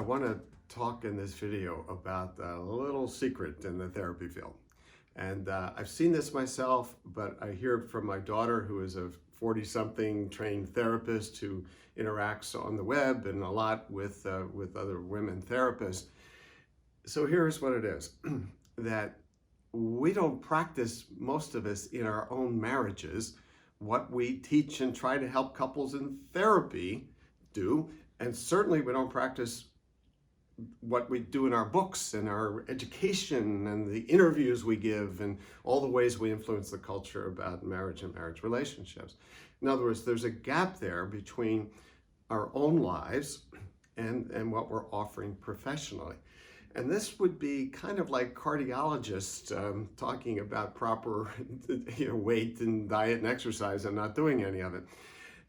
want to talk in this video about a little secret in the therapy field. And I've seen this myself, but I hear it from my daughter, who is a 40-something trained therapist who interacts on the web and a lot with other women therapists. So here's what it is, that we don't practice, most of us, in our own marriages, what we teach and try to help couples in therapy do. And certainly we don't practice what we do in our books and our education and the interviews we give and all the ways we influence the culture about marriage and marriage relationships. In other words, there's a gap there between our own lives and what we're offering professionally. And this would be kind of like cardiologists talking about proper weight and diet and exercise and not doing any of it.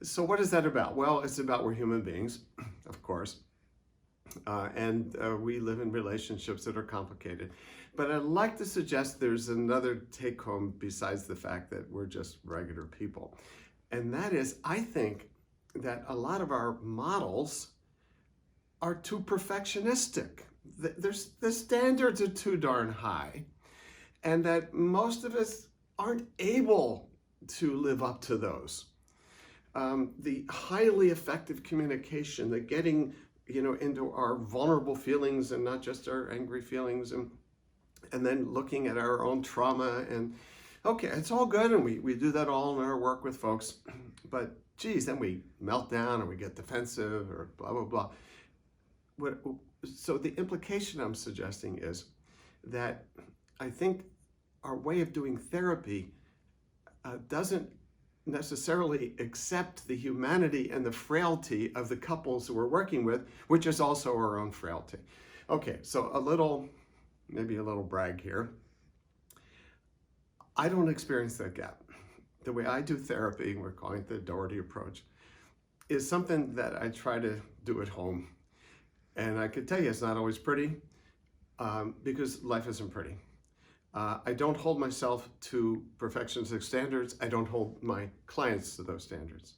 So what is that about? Well, it's about we're human beings, of course. And we live in relationships that are complicated. But I'd like to suggest there's another take home besides the fact that we're just regular people. And that is, I think that a lot of our models are too perfectionistic. The standards are too darn high. And that most of us aren't able to live up to those. The highly effective communication, the getting into our vulnerable feelings and not just our angry feelings, and then looking at our own trauma, and okay, it's all good, and we do that all in our work with folks, but geez, then we melt down or we get defensive or blah, blah, blah. So the implication I'm suggesting is that I think our way of doing therapy doesn't necessarily accept the humanity and the frailty of the couples who we're working with, which is also our own frailty. Okay, so maybe a little brag here. I don't experience that gap. The way I do therapy, we're calling it the Doherty Approach, is something that I try to do at home. And I can tell you it's not always pretty because life isn't pretty. I don't hold myself to perfectionistic standards. I don't hold my clients to those standards.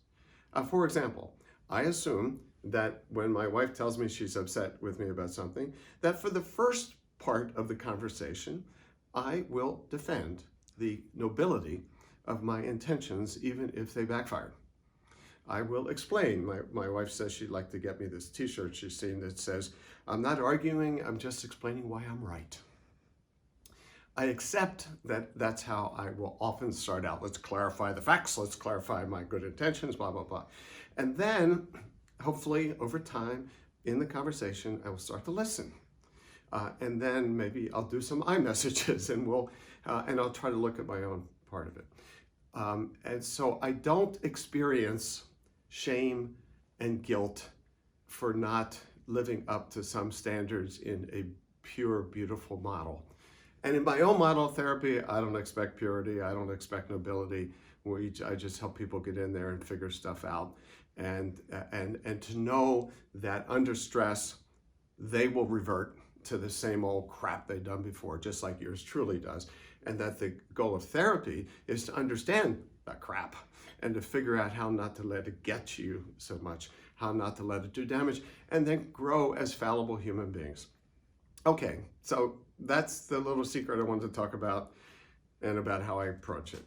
For example, I assume that when my wife tells me she's upset with me about something, that for the first part of the conversation, I will defend the nobility of my intentions, even if they backfire. I will explain. My wife says she'd like to get me this t-shirt she's seen that says, "I'm not arguing, I'm just explaining why I'm right." I accept that that's how I will often start out. Let's clarify the facts, let's clarify my good intentions, blah, blah, blah. And then, hopefully, over time, in the conversation, I will start to listen. And then maybe I'll do some iMessages and I'll try to look at my own part of it. And so I don't experience shame and guilt for not living up to some standards in a pure, beautiful model. And in my own model of therapy, I don't expect purity, I don't expect nobility. I just help people get in there and figure stuff out. And to know that under stress, they will revert to the same old crap they've done before, just like yours truly does. And that the goal of therapy is to understand that crap and to figure out how not to let it get you so much, how not to let it do damage, and then grow as fallible human beings. Okay, so that's the little secret I wanted to talk about and about how I approach it.